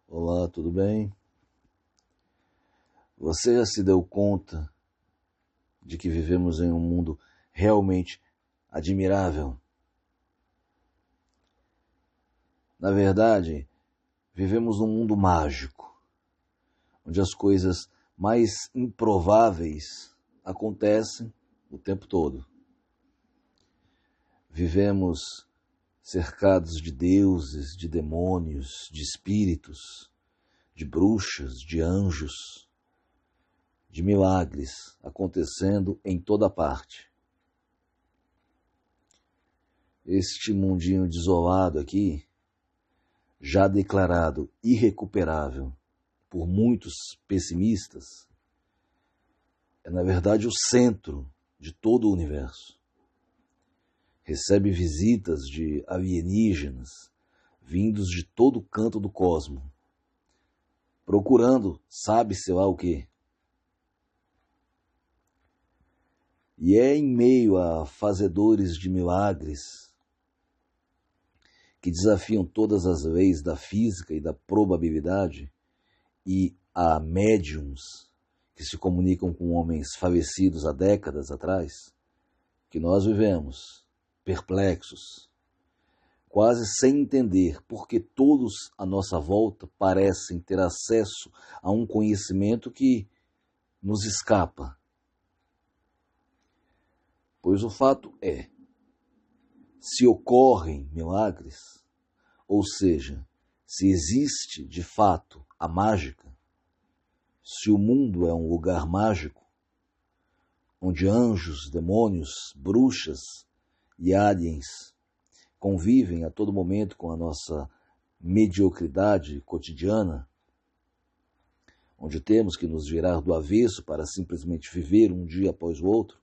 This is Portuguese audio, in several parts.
Olá, tudo bem? Você já se deu conta de que vivemos em um mundo realmente admirável? Na verdade, vivemos num mundo mágico, onde as coisas mais improváveis acontecem o tempo todo. Vivemos cercados de deuses, de demônios, de espíritos, de bruxas, de anjos, de milagres acontecendo em toda parte. Este mundinho desolado aqui, já declarado irrecuperável por muitos pessimistas, é na verdade o centro de todo o universo. Recebe visitas de alienígenas vindos de todo canto do cosmo, procurando sabe-se lá o quê. E é em meio a fazedores de milagres que desafiam todas as leis da física e da probabilidade e a médiums que se comunicam com homens falecidos há décadas atrás, que nós vivemos perplexos, quase sem entender porque todos à nossa volta parecem ter acesso a um conhecimento que nos escapa. Pois o fato é, se ocorrem milagres, ou seja, se existe de fato a mágica, se o mundo é um lugar mágico, onde anjos, demônios, bruxas e aliens convivem a todo momento com a nossa mediocridade cotidiana, onde temos que nos virar do avesso para simplesmente viver um dia após o outro,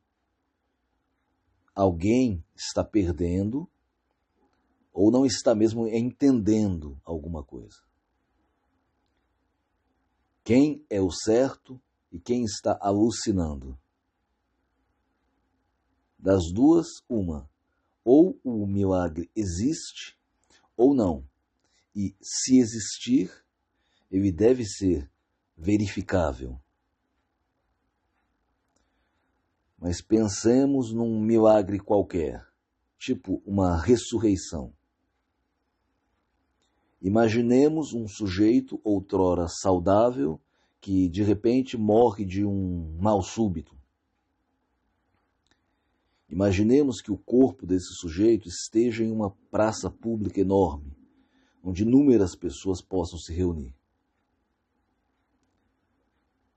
alguém está perdendo ou não está mesmo entendendo alguma coisa. Quem é o certo e quem está alucinando? Das duas, uma. Ou o milagre existe ou não. E se existir, ele deve ser verificável. Mas pensemos num milagre qualquer, tipo uma ressurreição. Imaginemos um sujeito outrora saudável que de repente morre de um mal súbito. Imaginemos que o corpo desse sujeito esteja em uma praça pública enorme, onde inúmeras pessoas possam se reunir.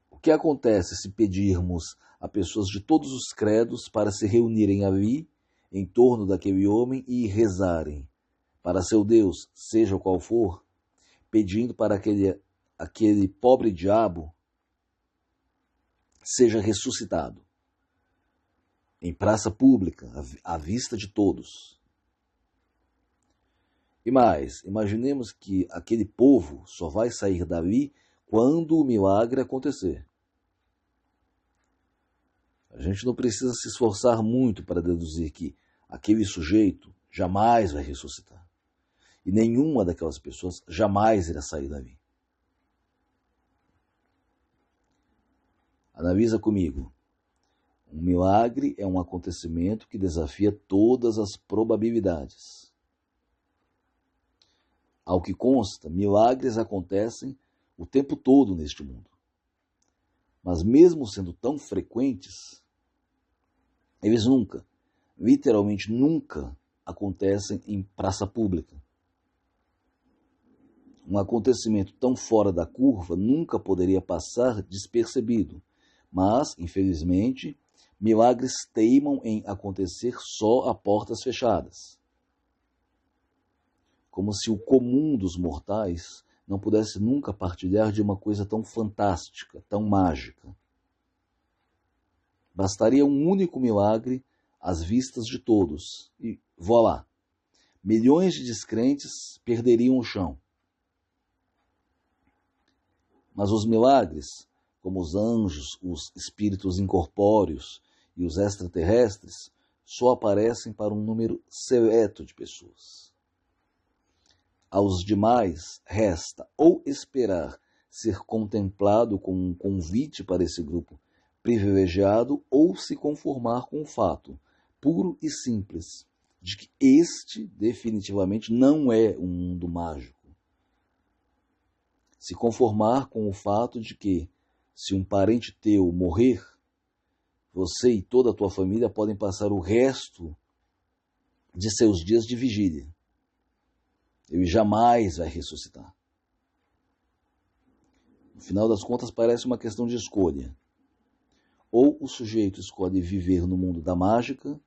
O que acontece se pedirmos a pessoas de todos os credos para se reunirem ali, em torno daquele homem e rezarem para seu Deus, seja qual for, pedindo para aquele pobre diabo seja ressuscitado, em praça pública, à vista de todos. E mais, imaginemos que aquele povo só vai sair dali quando o milagre acontecer. A gente não precisa se esforçar muito para deduzir que aquele sujeito jamais vai ressuscitar. E nenhuma daquelas pessoas jamais irá sair dali. Analisa comigo. Um milagre é um acontecimento que desafia todas as probabilidades. Ao que consta, milagres acontecem o tempo todo neste mundo. Mas mesmo sendo tão frequentes, eles nunca, literalmente nunca, acontecem em praça pública. Um acontecimento tão fora da curva nunca poderia passar despercebido, mas, infelizmente, milagres teimam em acontecer só a portas fechadas. Como se o comum dos mortais não pudesse nunca partilhar de uma coisa tão fantástica, tão mágica. Bastaria um único milagre às vistas de todos e, voilá, milhões de descrentes perderiam o chão. Mas os milagres, como os anjos, os espíritos incorpóreos e os extraterrestres, só aparecem para um número seleto de pessoas. Aos demais resta ou esperar ser contemplado com um convite para esse grupo privilegiado ou se conformar com o fato puro e simples de que este definitivamente não é um mundo mágico. Se conformar com o fato de que, se um parente teu morrer, você e toda a tua família podem passar o resto de seus dias de vigília. Ele jamais vai ressuscitar. No final das contas, parece uma questão de escolha. Ou o sujeito escolhe viver no mundo da mágica,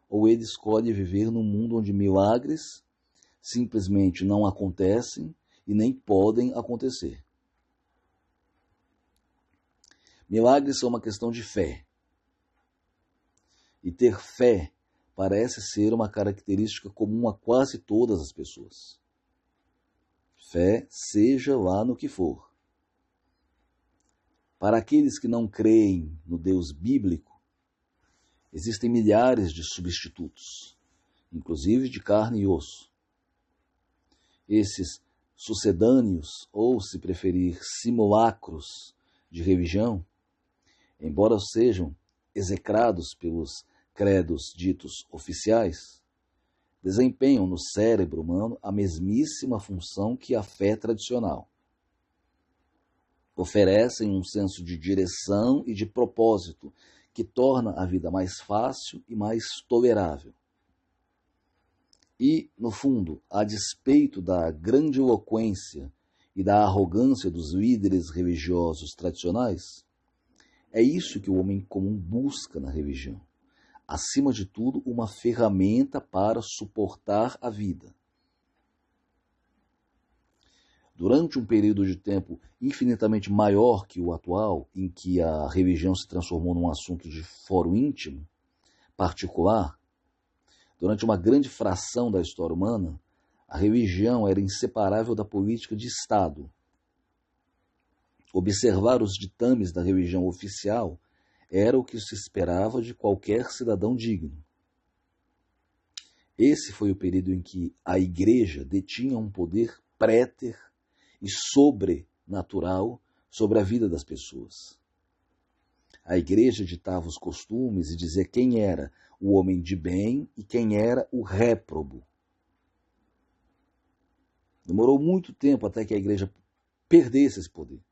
ou ele escolhe viver num mundo onde milagres simplesmente não acontecem e nem podem acontecer. Milagres são uma questão de fé. E ter fé parece ser uma característica comum a quase todas as pessoas. Fé, seja lá no que for. Para aqueles que não creem no Deus bíblico, existem milhares de substitutos, inclusive de carne e osso. Esses sucedâneos, ou se preferir, simulacros de religião, embora sejam execrados pelos credos ditos oficiais, desempenham no cérebro humano a mesmíssima função que a fé tradicional. Oferecem um senso de direção e de propósito que torna a vida mais fácil e mais tolerável. E, no fundo, a despeito da grandiloquência e da arrogância dos líderes religiosos tradicionais, é isso que o homem comum busca na religião. Acima de tudo, uma ferramenta para suportar a vida. Durante um período de tempo infinitamente maior que o atual, em que a religião se transformou num assunto de foro íntimo, particular, durante uma grande fração da história humana, a religião era inseparável da política de Estado. Observar os ditames da religião oficial era o que se esperava de qualquer cidadão digno. Esse foi o período em que a Igreja detinha um poder préter e sobrenatural sobre a vida das pessoas. A Igreja ditava os costumes e dizia quem era o homem de bem e quem era o réprobo. Demorou muito tempo até que a Igreja perdesse esse poder.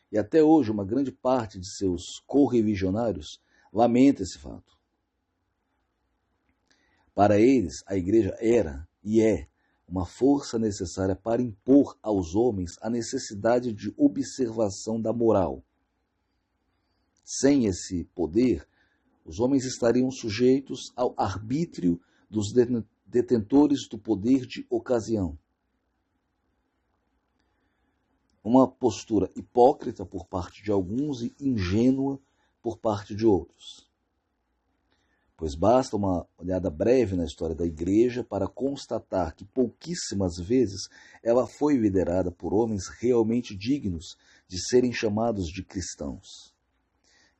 E até hoje uma grande parte de seus correligionários lamenta esse fato. Para eles, a Igreja era e é uma força necessária para impor aos homens a necessidade de observação da moral. Sem esse poder, os homens estariam sujeitos ao arbítrio dos detentores do poder de ocasião. Uma postura hipócrita por parte de alguns e ingênua por parte de outros. Pois basta uma olhada breve na história da Igreja para constatar que pouquíssimas vezes ela foi liderada por homens realmente dignos de serem chamados de cristãos.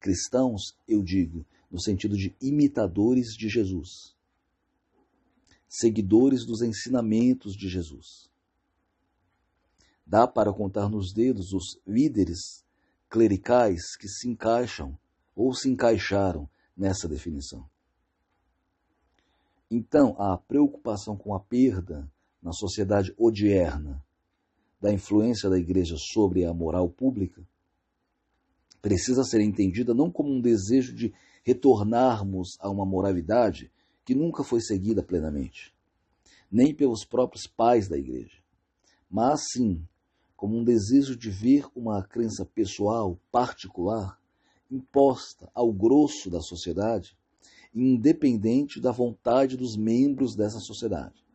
Cristãos, eu digo, no sentido de imitadores de Jesus, seguidores dos ensinamentos de Jesus. Dá para contar nos dedos os líderes clericais que se encaixam ou se encaixaram nessa definição. Então, a preocupação com a perda na sociedade odierna da influência da Igreja sobre a moral pública precisa ser entendida não como um desejo de retornarmos a uma moralidade que nunca foi seguida plenamente, nem pelos próprios pais da Igreja, mas sim como um desejo de ver uma crença pessoal, particular, imposta ao grosso da sociedade, independente da vontade dos membros dessa sociedade.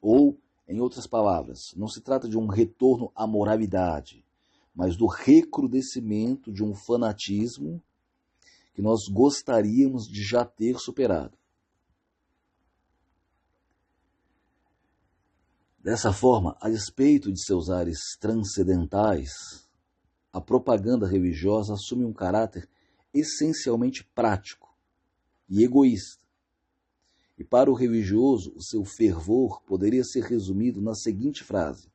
Ou, em outras palavras, não se trata de um retorno à moralidade, mas do recrudescimento de um fanatismo que nós gostaríamos de já ter superado. Dessa forma, a despeito de seus ares transcendentais, a propaganda religiosa assume um caráter essencialmente prático e egoísta, E para o religioso, o seu fervor poderia ser resumido na seguinte frase: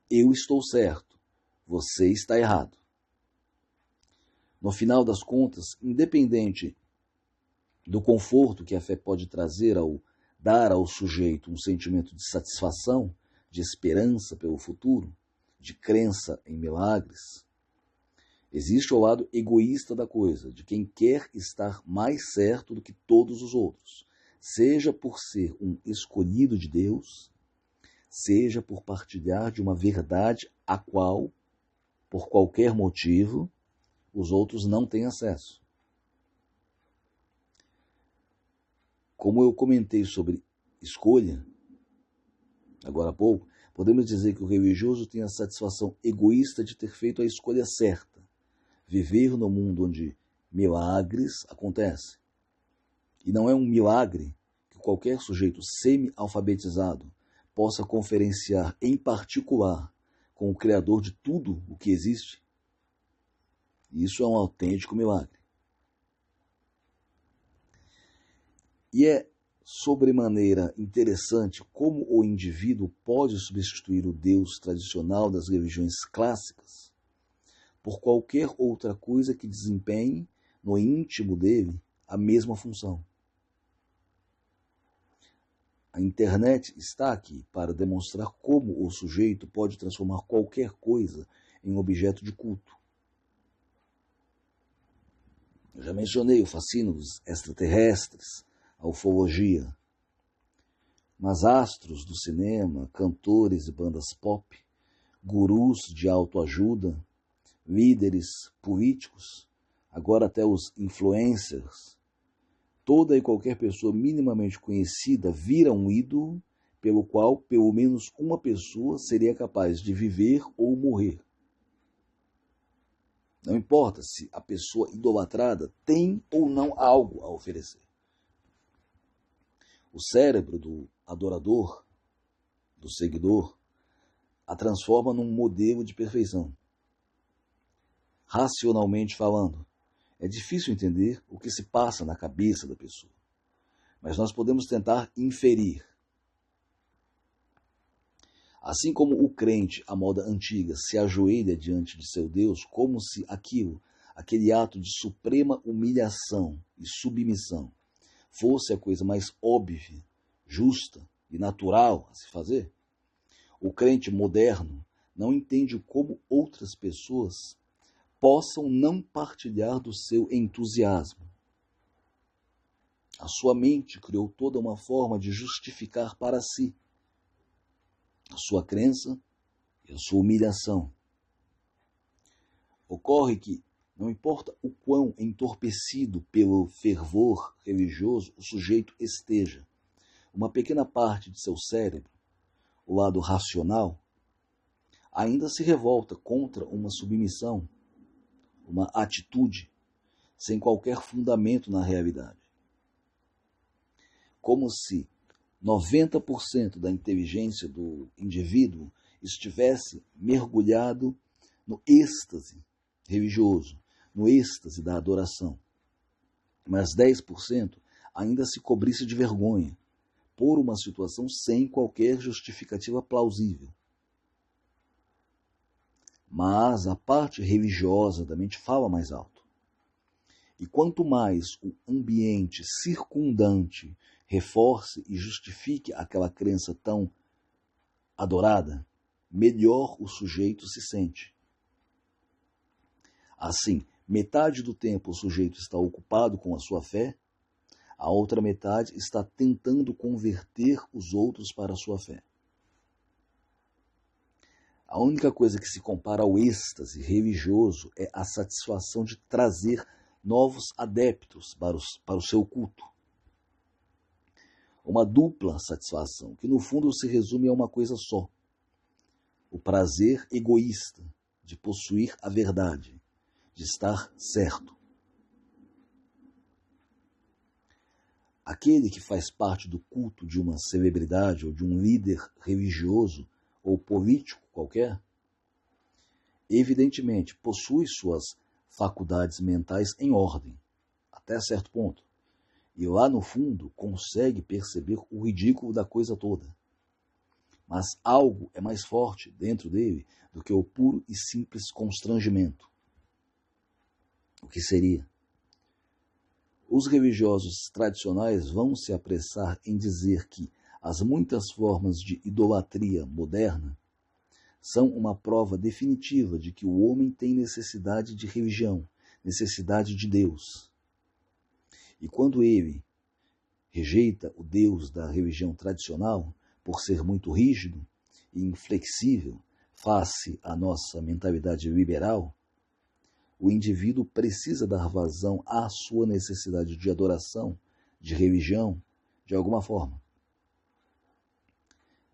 eu estou certo, você está errado. No final das contas, independente do conforto que a fé pode trazer ao dar ao sujeito um sentimento de satisfação, de esperança pelo futuro, de crença em milagres, existe o lado egoísta da coisa, de quem quer estar mais certo do que todos os outros, seja por ser um escolhido de Deus, seja por partilhar de uma verdade a qual, por qualquer motivo, os outros não têm acesso. Como eu comentei sobre escolha, agora há pouco, podemos dizer que o religioso tem a satisfação egoísta de ter feito a escolha certa, viver no mundo onde milagres acontecem. E não é um milagre que qualquer sujeito semi-alfabetizado possa conferenciar em particular com o Criador de tudo o que existe. Isso é um autêntico milagre. E é sobremaneira interessante como o indivíduo pode substituir o Deus tradicional das religiões clássicas por qualquer outra coisa que desempenhe no íntimo dele a mesma função. A internet está aqui para demonstrar como o sujeito pode transformar qualquer coisa em objeto de culto. Eu já mencionei o fascínio dos extraterrestres, a ufologia. Mas astros do cinema, cantores e bandas pop, gurus de autoajuda, líderes políticos, agora até os influencers, toda e qualquer pessoa minimamente conhecida vira um ídolo pelo qual pelo menos uma pessoa seria capaz de viver ou morrer. Não importa se a pessoa idolatrada tem ou não algo a oferecer. O cérebro do adorador, do seguidor, a transforma num modelo de perfeição. Racionalmente falando, é difícil entender o que se passa na cabeça da pessoa, mas nós podemos tentar inferir. Assim como o crente, à moda antiga, se ajoelha diante de seu Deus como se aquele ato de suprema humilhação e submissão, fosse a coisa mais óbvia, justa e natural a se fazer, o crente moderno não entende como outras pessoas possam não partilhar do seu entusiasmo. A sua mente criou toda uma forma de justificar para si a sua crença e a sua humilhação. Ocorre que, não importa o quão entorpecido pelo fervor religioso o sujeito esteja, uma pequena parte de seu cérebro, o lado racional, ainda se revolta contra uma submissão, uma atitude sem qualquer fundamento na realidade. Como se 90% da inteligência do indivíduo estivesse mergulhado no êxtase religioso, no êxtase da adoração. Mas 10% ainda se cobrisse de vergonha por uma situação sem qualquer justificativa plausível. Mas a parte religiosa da mente fala mais alto. E quanto mais o ambiente circundante reforce e justifique aquela crença tão adorada, melhor o sujeito se sente. Assim, metade do tempo o sujeito está ocupado com a sua fé, a outra metade está tentando converter os outros para a sua fé. A única coisa que se compara ao êxtase religioso é a satisfação de trazer novos adeptos para o seu culto. Uma dupla satisfação, que no fundo se resume a uma coisa só: o prazer egoísta de possuir a verdade, de estar certo. Aquele que faz parte do culto de uma celebridade ou de um líder religioso ou político qualquer, evidentemente possui suas faculdades mentais em ordem, até certo ponto. e lá no fundo consegue perceber o ridículo da coisa toda. Mas algo é mais forte dentro dele do que o puro e simples constrangimento. O que seria? Os religiosos tradicionais vão se apressar em dizer que as muitas formas de idolatria moderna são uma prova definitiva de que o homem tem necessidade de religião, necessidade de Deus. E quando ele rejeita o Deus da religião tradicional, por ser muito rígido e inflexível face à nossa mentalidade liberal, o indivíduo precisa dar vazão à sua necessidade de adoração, de religião, de alguma forma.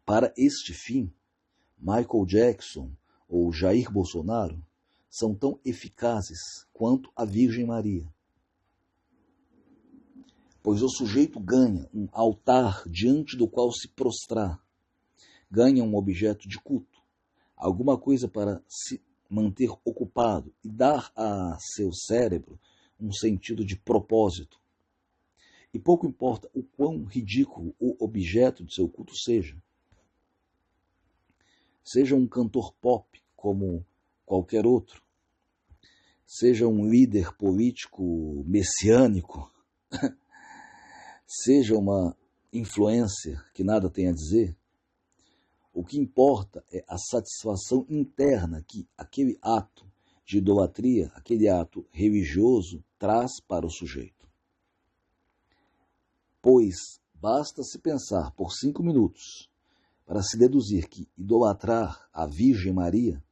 Para este fim, Michael Jackson ou Jair Bolsonaro são tão eficazes quanto a Virgem Maria. Pois o sujeito ganha um altar diante do qual se prostrar, ganha um objeto de culto, alguma coisa para se manter ocupado e dar a seu cérebro um sentido de propósito. E pouco importa o quão ridículo o objeto de seu culto seja. Seja um cantor pop como qualquer outro, seja um líder político messiânico, seja uma influencer que nada tem a dizer, o que importa é a satisfação interna que aquele ato de idolatria, aquele ato religioso, traz para o sujeito. Pois basta se pensar por 5 minutos para se deduzir que idolatrar a Virgem Maria,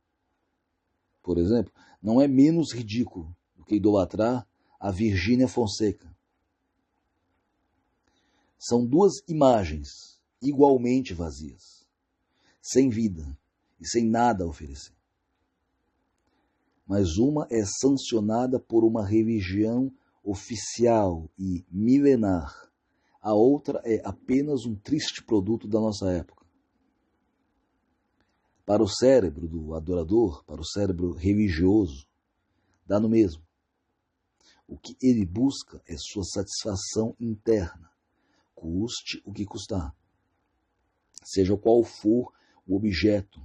por exemplo, não é menos ridículo do que idolatrar a Virgínia Fonseca. São duas imagens igualmente vazias, sem vida e sem nada a oferecer. Mas uma é sancionada por uma religião oficial e milenar. A outra é apenas um triste produto da nossa época. Para o cérebro do adorador, para o cérebro religioso, dá no mesmo. O que ele busca é sua satisfação interna, custe o que custar. Seja qual for o objeto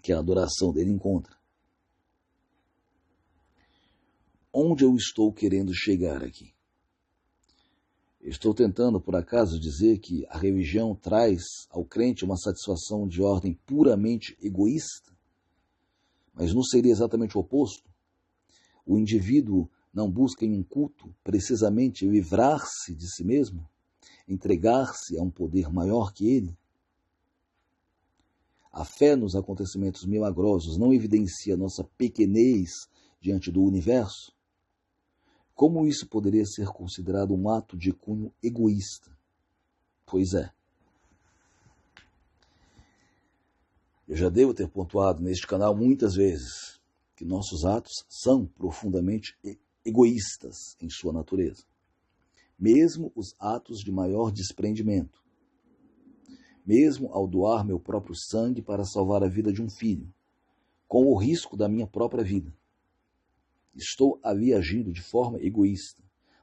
que a adoração dele encontra. Onde eu estou querendo chegar aqui? Estou tentando, por acaso, dizer que a religião traz ao crente uma satisfação de ordem puramente egoísta? Mas não seria exatamente o oposto? O indivíduo não busca em um culto precisamente livrar-se de si mesmo? Entregar-se a um poder maior que ele? A fé nos acontecimentos milagrosos não evidencia nossa pequenez diante do universo? Como isso poderia ser considerado um ato de cunho egoísta? Pois é. Eu já devo ter pontuado neste canal muitas vezes que nossos atos são profundamente egoístas em sua natureza. Mesmo os atos de maior desprendimento. Mesmo ao doar meu próprio sangue para salvar a vida de um filho, com o risco da minha própria vida. Estou ali agindo de forma egoísta,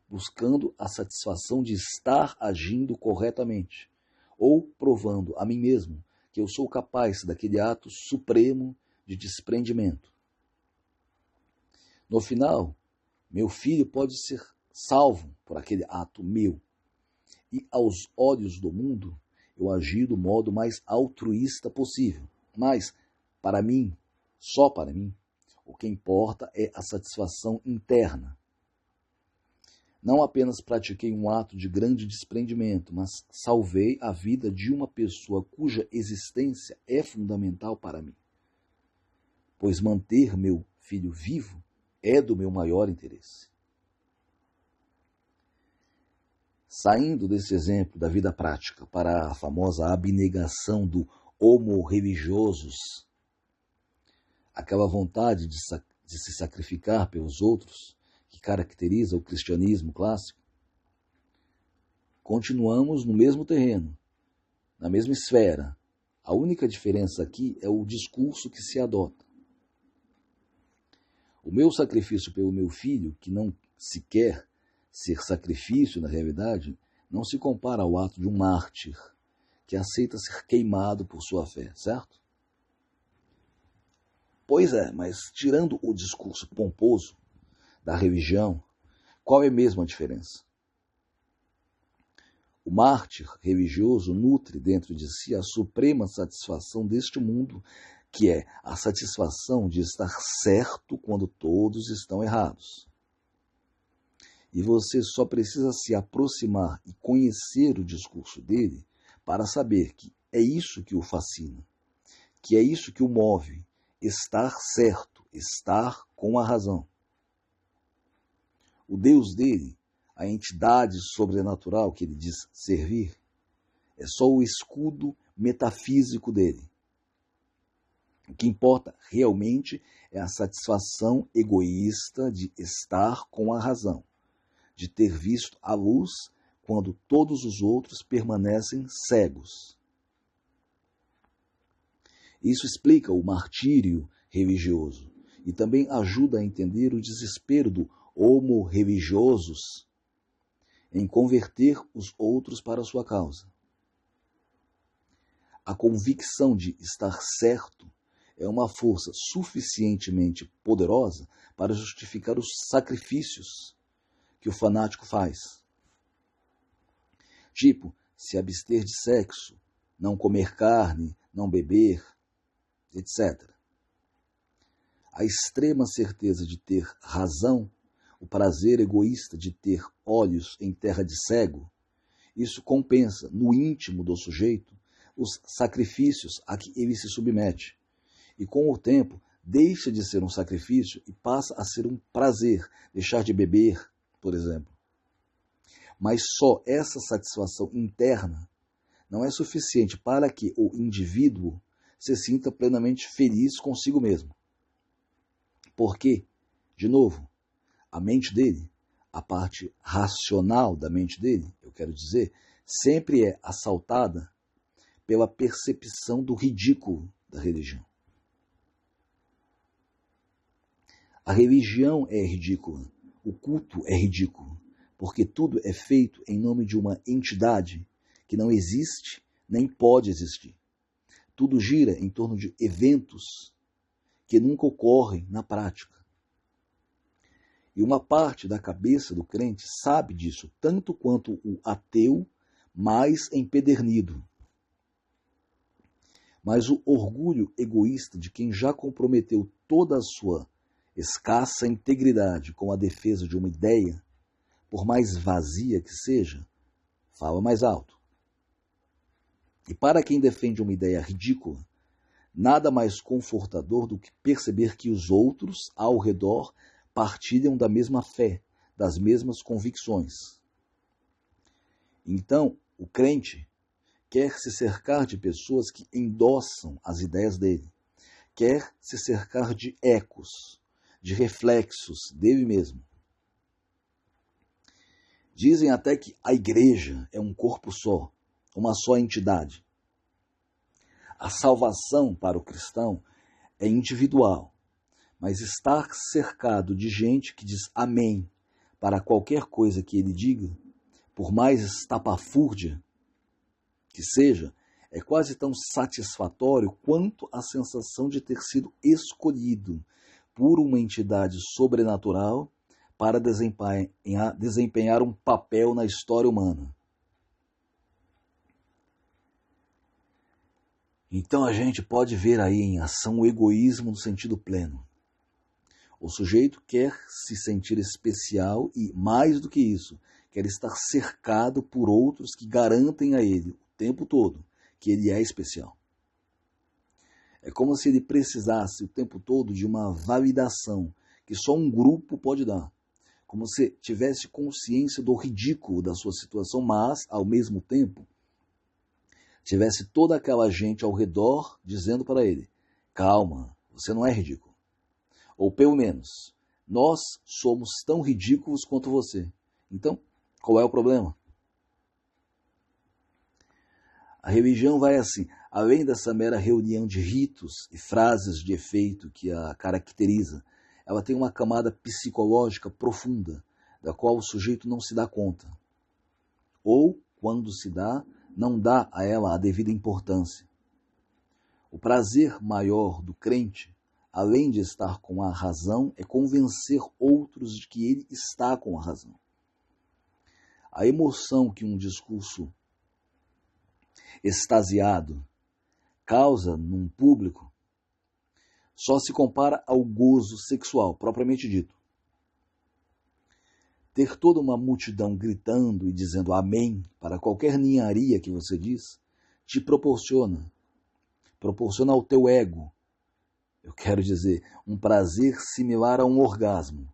buscando a satisfação de estar agindo corretamente, ou provando a mim mesmo que eu sou capaz daquele ato supremo de desprendimento. No final, meu filho pode ser salvo por aquele ato meu, e aos olhos do mundo, eu agi do modo mais altruísta possível. Mas, para mim, só para mim, o que importa é a satisfação interna. Não apenas pratiquei um ato de grande desprendimento, mas salvei a vida de uma pessoa cuja existência é fundamental para mim. Pois manter meu filho vivo é do meu maior interesse. Saindo desse exemplo da vida prática para a famosa abnegação do homo religiosus, aquela vontade de se sacrificar pelos outros que caracteriza o cristianismo clássico, continuamos no mesmo terreno, na mesma esfera. A única diferença aqui é o discurso que se adota. O meu sacrifício pelo meu filho, que não sequer ser sacrifício na realidade, não se compara ao ato de um mártir que aceita ser queimado por sua fé, certo? Pois é, mas tirando o discurso pomposo da religião, qual é mesmo a diferença? O mártir religioso nutre dentro de si a suprema satisfação deste mundo, que é a satisfação de estar certo quando todos estão errados. E você só precisa se aproximar e conhecer o discurso dele para saber que é isso que o fascina, que é isso que o move, estar certo, estar com a razão. O Deus dele, a entidade sobrenatural que ele diz servir, é só o escudo metafísico dele. O que importa realmente é a satisfação egoísta de estar com a razão, de ter visto a luz quando todos os outros permanecem cegos. Isso explica o martírio religioso e também ajuda a entender o desespero do homo religiosus em converter os outros para a sua causa. A convicção de estar certo é uma força suficientemente poderosa para justificar os sacrifícios que o fanático faz. Tipo, se abster de sexo, não comer carne, não beber, etc. A extrema certeza de ter razão, o prazer egoísta de ter olhos em terra de cego, isso compensa no íntimo do sujeito os sacrifícios a que ele se submete. E com o tempo, deixa de ser um sacrifício e passa a ser um prazer, deixar de beber, por exemplo. Mas só essa satisfação interna não é suficiente para que o indivíduo se sinta plenamente feliz consigo mesmo. Porque, de novo, a mente dele, a parte racional da mente dele, eu quero dizer, sempre é assaltada pela percepção do ridículo da religião. A religião é ridícula, o culto é ridículo, porque tudo é feito em nome de uma entidade que não existe nem pode existir. Tudo gira em torno de eventos que nunca ocorrem na prática. E uma parte da cabeça do crente sabe disso, tanto quanto o ateu mais empedernido. Mas o orgulho egoísta de quem já comprometeu toda a sua escassa integridade com a defesa de uma ideia, por mais vazia que seja, fala mais alto. E para quem defende uma ideia ridícula, nada mais confortador do que perceber que os outros ao redor partilham da mesma fé, das mesmas convicções. Então, o crente quer se cercar de pessoas que endossam as ideias dele, quer se cercar de ecos, de reflexos dele mesmo. Dizem até que a igreja é um corpo só, uma só entidade. A salvação para o cristão é individual, mas estar cercado de gente que diz amém para qualquer coisa que ele diga, por mais estapafúrdia que seja, é quase tão satisfatório quanto a sensação de ter sido escolhido por uma entidade sobrenatural para desempenhar um papel na história humana. Então a gente pode ver aí em ação o egoísmo no sentido pleno. O sujeito quer se sentir especial e, mais do que isso, quer estar cercado por outros que garantem a ele o tempo todo que ele é especial. É como se ele precisasse o tempo todo de uma validação que só um grupo pode dar. Como se tivesse consciência do ridículo da sua situação, mas, ao mesmo tempo, tivesse toda aquela gente ao redor dizendo para ele: calma, você não é ridículo. Ou pelo menos, nós somos tão ridículos quanto você. Então, qual é o problema? A religião vai assim, além dessa mera reunião de ritos e frases de efeito que a caracteriza, ela tem uma camada psicológica profunda, da qual o sujeito não se dá conta, ou, quando se dá, não dá a ela a devida importância. O prazer maior do crente, além de estar com a razão, é convencer outros de que ele está com a razão. A emoção que um discurso extasiado causa num público só se compara ao gozo sexual, propriamente dito. Ter toda uma multidão gritando e dizendo amém para qualquer ninharia que você diz, te proporciona ao teu ego, eu quero dizer, um prazer similar a um orgasmo.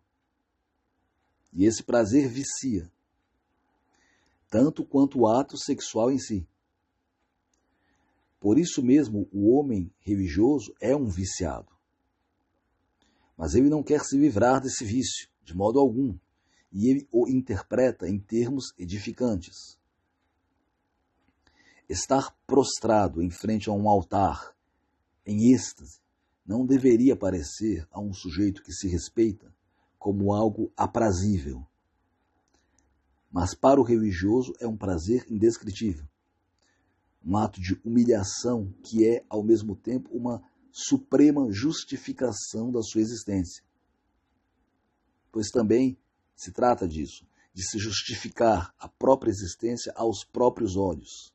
E esse prazer vicia, tanto quanto o ato sexual em si. Por isso mesmo, o homem religioso é um viciado. Mas ele não quer se livrar desse vício, de modo algum, e ele o interpreta em termos edificantes. Estar prostrado em frente a um altar, em êxtase, não deveria parecer a um sujeito que se respeita como algo aprazível. Mas para o religioso é um prazer indescritível. Um ato de humilhação que é, ao mesmo tempo, uma suprema justificação da sua existência. Pois também se trata disso, de se justificar a própria existência aos próprios olhos,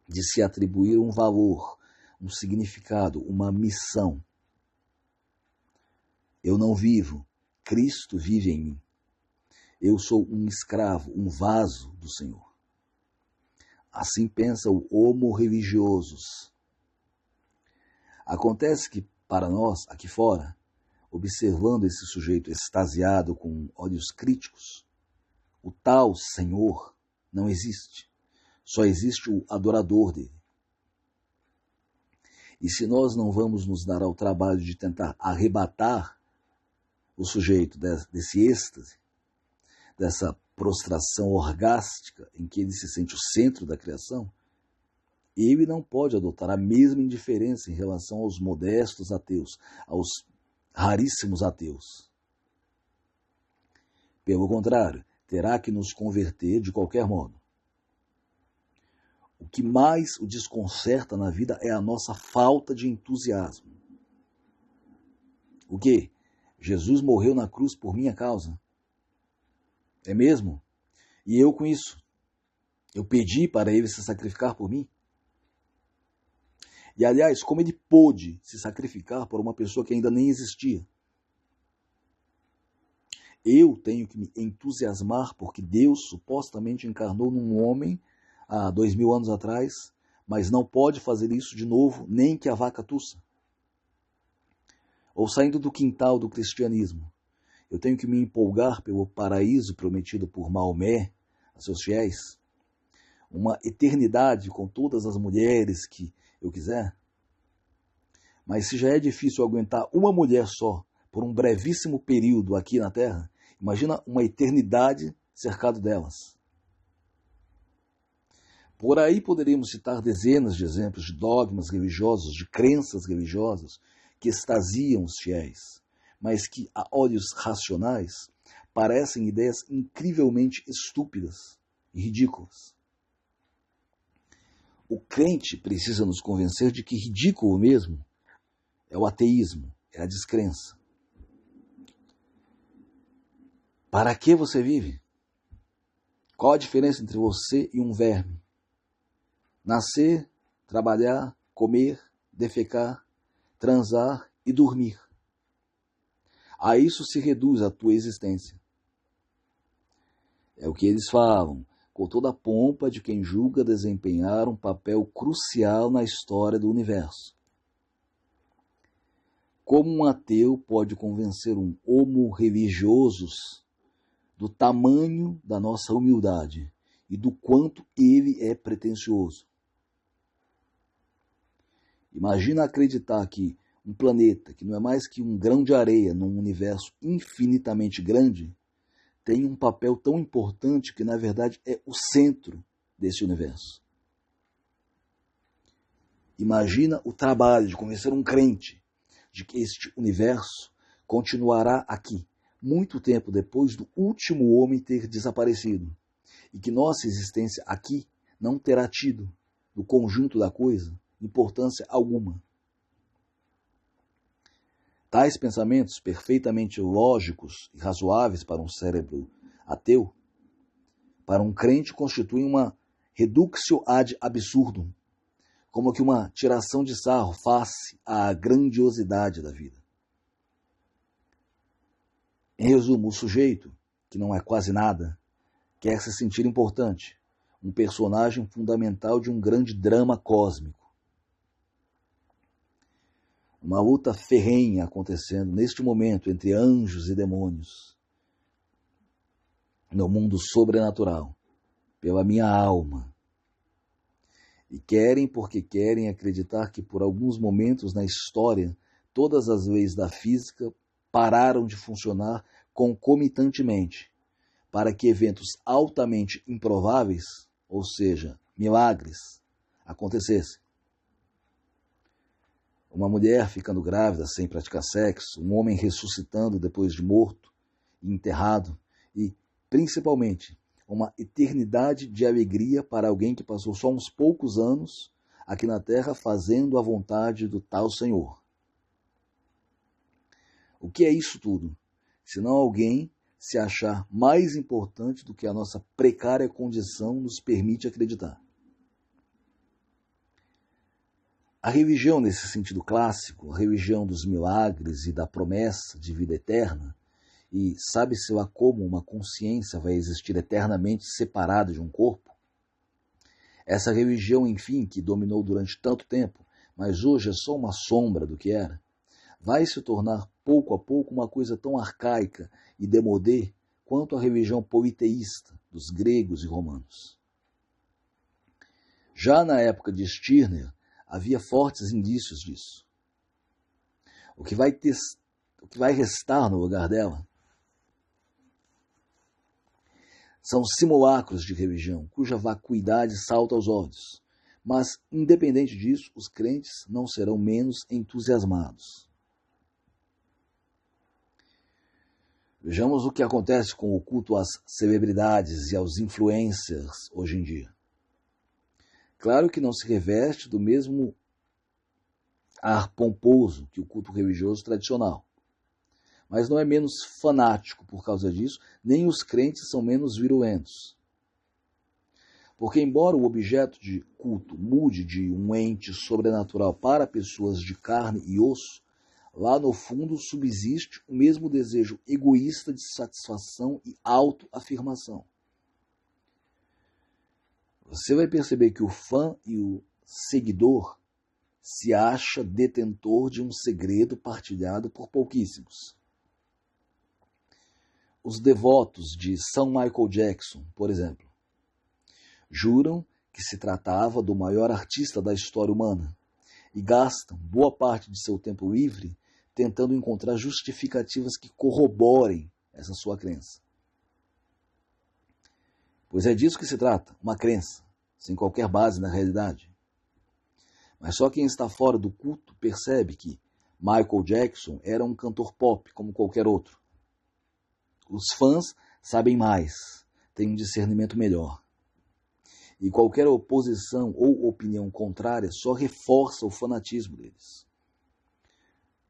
de se atribuir um valor, um significado, uma missão. Eu não vivo, Cristo vive em mim. Eu sou um escravo, um vaso do Senhor. Assim pensa o homo religiosus. Acontece que, para nós, aqui fora, observando esse sujeito extasiado com olhos críticos, o tal Senhor não existe. Só existe o adorador dele. E se nós não vamos nos dar ao trabalho de tentar arrebatar o sujeito desse êxtase, dessa prostração orgástica em que ele se sente o centro da criação, ele não pode adotar a mesma indiferença em relação aos modestos ateus, aos raríssimos ateus. Pelo contrário, terá que nos converter de qualquer modo. O que mais o desconcerta na vida é a nossa falta de entusiasmo. O quê? Jesus morreu na cruz por minha causa. É mesmo? E eu com isso? Eu pedi para ele se sacrificar por mim? E, aliás, como ele pôde se sacrificar por uma pessoa que ainda nem existia? Eu tenho que me entusiasmar porque Deus supostamente encarnou num homem há 2000 anos atrás, mas não pode fazer isso de novo, nem que a vaca tussa. Ou saindo do quintal do cristianismo, eu tenho que me empolgar pelo paraíso prometido por Maomé a seus fiéis, uma eternidade com todas as mulheres que eu quiser. Mas se já é difícil aguentar uma mulher só por um brevíssimo período aqui na Terra, imagina uma eternidade cercado delas. Por aí poderíamos citar dezenas de exemplos de dogmas religiosos, de crenças religiosas que extasiam os fiéis, mas que, a olhos racionais, parecem ideias incrivelmente estúpidas e ridículas. O crente precisa nos convencer de que ridículo mesmo é o ateísmo, é a descrença. Para que você vive? Qual a diferença entre você e um verme? Nascer, trabalhar, comer, defecar, transar e dormir. A isso se reduz a tua existência. É o que eles falam, com toda a pompa de quem julga desempenhar um papel crucial na história do universo. Como um ateu pode convencer um homo religiosus do tamanho da nossa humildade e do quanto ele é pretensioso? Imagina acreditar que um planeta, que não é mais que um grão de areia num universo infinitamente grande, tem um papel tão importante que, na verdade, é o centro desse universo. Imagina o trabalho de convencer um crente de que este universo continuará aqui, muito tempo depois do último homem ter desaparecido, e que nossa existência aqui não terá tido, no conjunto da coisa, importância alguma. Tais pensamentos, perfeitamente lógicos e razoáveis para um cérebro ateu, para um crente constituem uma reductio ad absurdum, como que uma tiração de sarro face à grandiosidade da vida. Em resumo, o sujeito, que não é quase nada, quer se sentir importante, um personagem fundamental de um grande drama cósmico. Uma luta ferrenha acontecendo neste momento entre anjos e demônios, no mundo sobrenatural, pela minha alma. E querem porque querem acreditar que por alguns momentos na história todas as leis da física pararam de funcionar concomitantemente, para que eventos altamente improváveis, ou seja, milagres, acontecessem. Uma mulher ficando grávida sem praticar sexo, um homem ressuscitando depois de morto e enterrado, e, principalmente, uma eternidade de alegria para alguém que passou só uns poucos anos aqui na Terra fazendo a vontade do tal Senhor. O que é isso tudo? Senão alguém se achar mais importante do que a nossa precária condição nos permite acreditar. A religião, nesse sentido clássico, a religião dos milagres e da promessa de vida eterna, e sabe-se lá como uma consciência vai existir eternamente separada de um corpo? Essa religião, enfim, que dominou durante tanto tempo, mas hoje é só uma sombra do que era, vai se tornar pouco a pouco uma coisa tão arcaica e demodê quanto a religião politeísta dos gregos e romanos. Já na época de Stirner, havia fortes indícios disso. O que vai restar no lugar dela são simulacros de religião, cuja vacuidade salta aos olhos. Mas, independente disso, os crentes não serão menos entusiasmados. Vejamos o que acontece com o culto às celebridades e aos influencers hoje em dia. Claro que não se reveste do mesmo ar pomposo que o culto religioso tradicional. Mas não é menos fanático por causa disso, nem os crentes são menos virulentos. Porque embora o objeto de culto mude de um ente sobrenatural para pessoas de carne e osso, lá no fundo subsiste o mesmo desejo egoísta de satisfação e autoafirmação. Você vai perceber que o fã e o seguidor se acha detentor de um segredo partilhado por pouquíssimos. Os devotos de São Michael Jackson, por exemplo, juram que se tratava do maior artista da história humana e gastam boa parte de seu tempo livre tentando encontrar justificativas que corroborem essa sua crença. Pois é disso que se trata, uma crença, sem qualquer base na realidade. Mas só quem está fora do culto percebe que Michael Jackson era um cantor pop como qualquer outro. Os fãs sabem mais, têm um discernimento melhor. E qualquer oposição ou opinião contrária só reforça o fanatismo deles.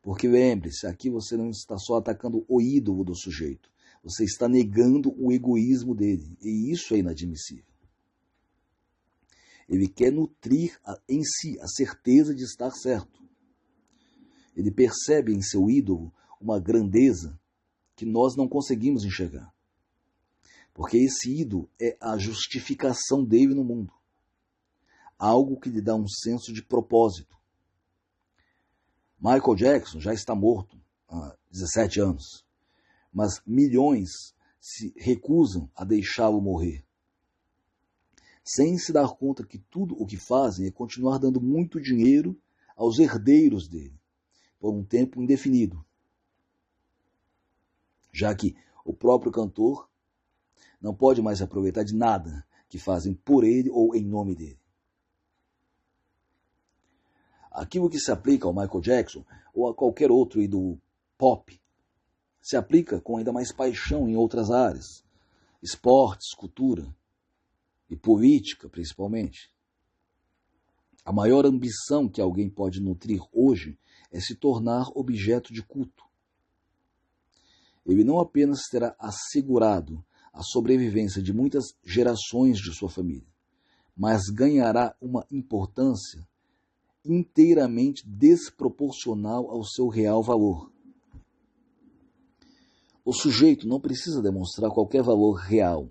Porque lembre-se, aqui você não está só atacando o ídolo do sujeito, você está negando o egoísmo dele, e isso é inadmissível. Ele quer nutrir em si a certeza de estar certo. Ele percebe em seu ídolo uma grandeza que nós não conseguimos enxergar. Porque esse ídolo é a justificação dele no mundo. Algo que lhe dá um senso de propósito. Michael Jackson já está morto há 17 anos, mas milhões se recusam a deixá-lo morrer, sem se dar conta que tudo o que fazem é continuar dando muito dinheiro aos herdeiros dele, por um tempo indefinido, já que o próprio cantor não pode mais aproveitar de nada que fazem por ele ou em nome dele. Aquilo que se aplica ao Michael Jackson ou a qualquer outro ídolo pop se aplica com ainda mais paixão em outras áreas, esportes, cultura e política, principalmente. A maior ambição que alguém pode nutrir hoje é se tornar objeto de culto. Ele não apenas terá assegurado a sobrevivência de muitas gerações de sua família, mas ganhará uma importância inteiramente desproporcional ao seu real valor. O sujeito não precisa demonstrar qualquer valor real,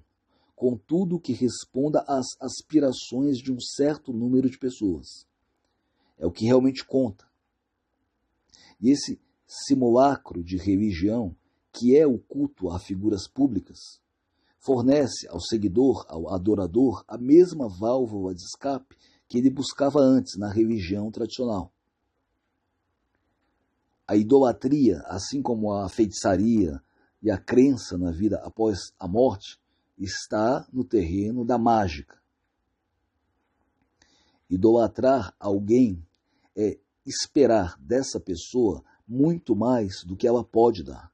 contudo que responda às aspirações de um certo número de pessoas. É o que realmente conta. E esse simulacro de religião, que é o culto a figuras públicas, fornece ao seguidor, ao adorador, a mesma válvula de escape que ele buscava antes na religião tradicional. A idolatria, assim como a feitiçaria e a crença na vida após a morte, está no terreno da mágica. Idolatrar alguém é esperar dessa pessoa muito mais do que ela pode dar.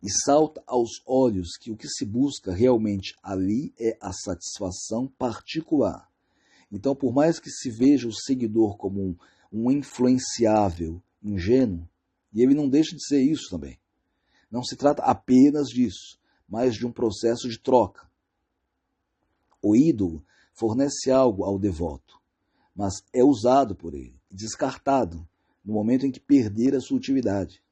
E salta aos olhos que o que se busca realmente ali é a satisfação particular. Então, por mais que se veja o seguidor como um influenciável, ingênuo, e ele não deixa de ser isso também. Não se trata apenas disso, mas de um processo de troca. O ídolo fornece algo ao devoto, mas é usado por ele, descartado, no momento em que perder a sua utilidade.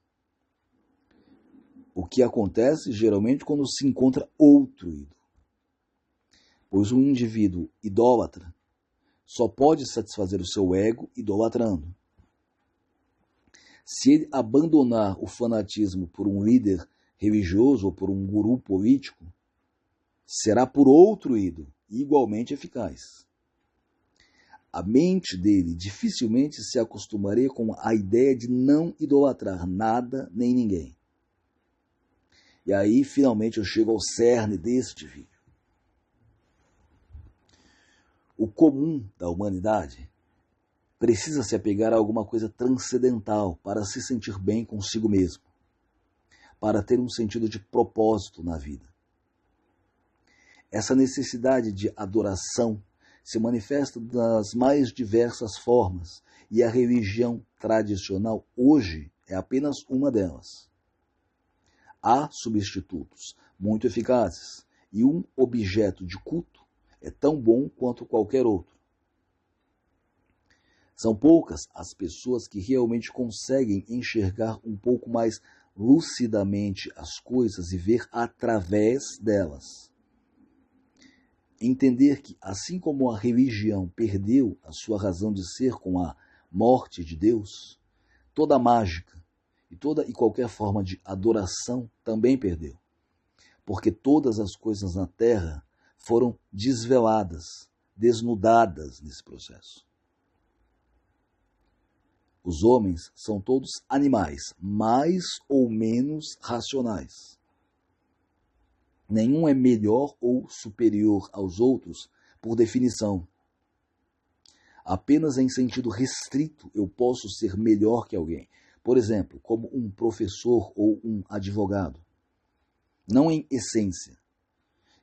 O que acontece geralmente quando se encontra outro ídolo. Pois um indivíduo idólatra só pode satisfazer o seu ego idolatrando. Se ele abandonar o fanatismo por um líder religioso ou por um guru político, será por outro ídolo, igualmente eficaz. A mente dele dificilmente se acostumaria com a ideia de não idolatrar nada nem ninguém. E aí, finalmente, eu chego ao cerne deste vídeo. O comum da humanidade precisa se apegar a alguma coisa transcendental para se sentir bem consigo mesmo, para ter um sentido de propósito na vida. Essa necessidade de adoração se manifesta das mais diversas formas, e a religião tradicional hoje é apenas uma delas. Há substitutos muito eficazes, e um objeto de culto é tão bom quanto qualquer outro. São poucas as pessoas que realmente conseguem enxergar um pouco mais lucidamente as coisas e ver através delas. Entender que, assim como a religião perdeu a sua razão de ser com a morte de Deus, toda mágica e toda e qualquer forma de adoração também perdeu, porque todas as coisas na Terra foram desveladas, desnudadas nesse processo. Os homens são todos animais, mais ou menos racionais. Nenhum é melhor ou superior aos outros por definição. Apenas em sentido restrito eu posso ser melhor que alguém. Por exemplo, como um professor ou um advogado. Não em essência.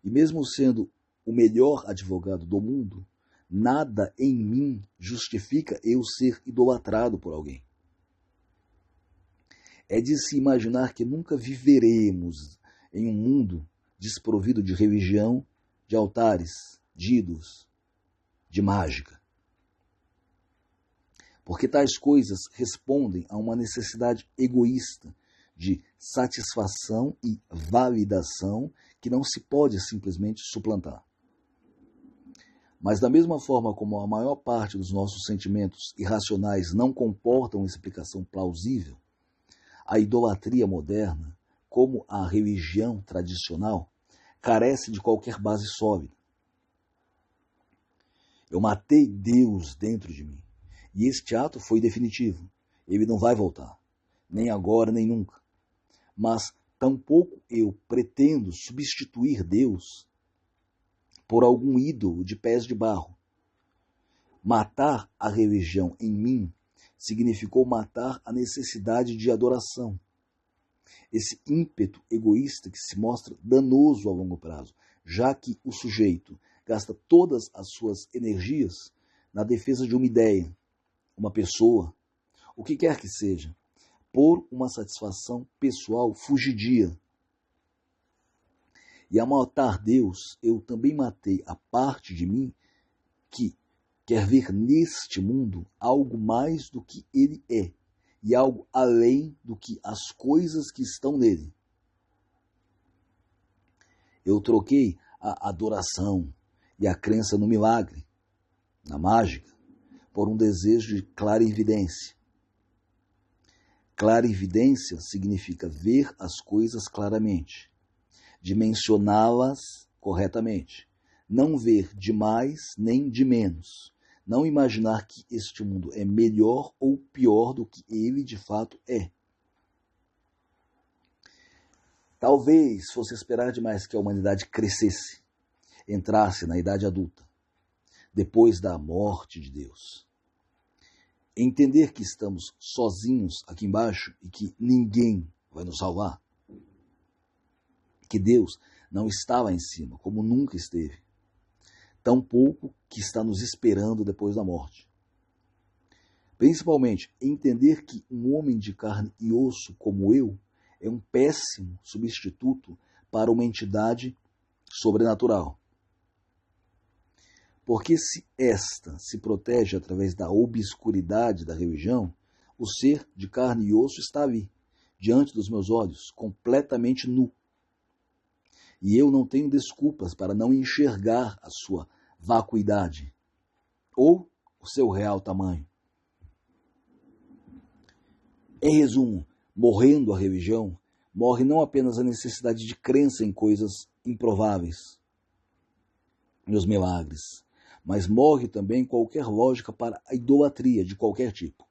E mesmo sendo o melhor advogado do mundo, nada em mim justifica eu ser idolatrado por alguém. É de se imaginar que nunca viveremos em um mundo desprovido de religião, de altares, de ídolos, de mágica. Porque tais coisas respondem a uma necessidade egoísta de satisfação e validação que não se pode simplesmente suplantar. Mas da mesma forma como a maior parte dos nossos sentimentos irracionais não comportam explicação plausível, a idolatria moderna, como a religião tradicional, carece de qualquer base sólida. Eu matei Deus dentro de mim, e este ato foi definitivo. Ele não vai voltar, nem agora nem nunca. Mas tampouco eu pretendo substituir Deus por algum ídolo de pés de barro. Matar a religião em mim significou matar a necessidade de adoração. Esse ímpeto egoísta que se mostra danoso a longo prazo, já que o sujeito gasta todas as suas energias na defesa de uma ideia, uma pessoa, o que quer que seja, por uma satisfação pessoal fugidia. E ao matar Deus, eu também matei a parte de mim que quer ver neste mundo algo mais do que ele é, e algo além do que as coisas que estão nele. Eu troquei a adoração e a crença no milagre, na mágica, por um desejo de clarividência. Clarividência significa ver as coisas claramente, dimensioná-las corretamente, não ver de mais nem de menos, não imaginar que este mundo é melhor ou pior do que ele de fato é. Talvez fosse esperar demais que a humanidade crescesse, entrasse na idade adulta, depois da morte de Deus. Entender que estamos sozinhos aqui embaixo e que ninguém vai nos salvar. Que Deus não está lá em cima, como nunca esteve. Tampouco que está nos esperando depois da morte. Principalmente, entender que um homem de carne e osso como eu é um péssimo substituto para uma entidade sobrenatural. Porque se esta se protege através da obscuridade da religião, o ser de carne e osso está ali, diante dos meus olhos, completamente nu. E eu não tenho desculpas para não enxergar a sua vacuidade ou o seu real tamanho. Em resumo, morrendo a religião, morre não apenas a necessidade de crença em coisas improváveis, nos milagres, mas morre também qualquer lógica para a idolatria de qualquer tipo.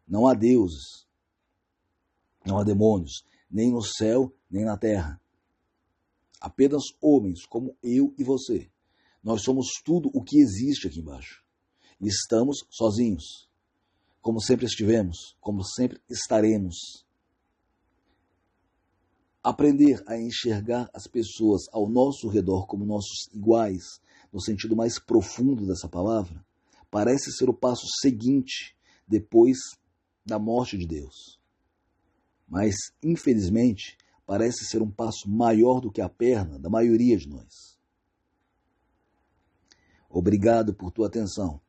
Não há deuses, não há demônios, nem no céu, nem na terra. Apenas homens como eu e você. Nós somos tudo o que existe aqui embaixo. E estamos sozinhos, como sempre estivemos, como sempre estaremos. Aprender a enxergar as pessoas ao nosso redor como nossos iguais, no sentido mais profundo dessa palavra, parece ser o passo seguinte depois da morte de Deus. Mas, infelizmente, parece ser um passo maior do que a perna da maioria de nós. Obrigado por tua atenção.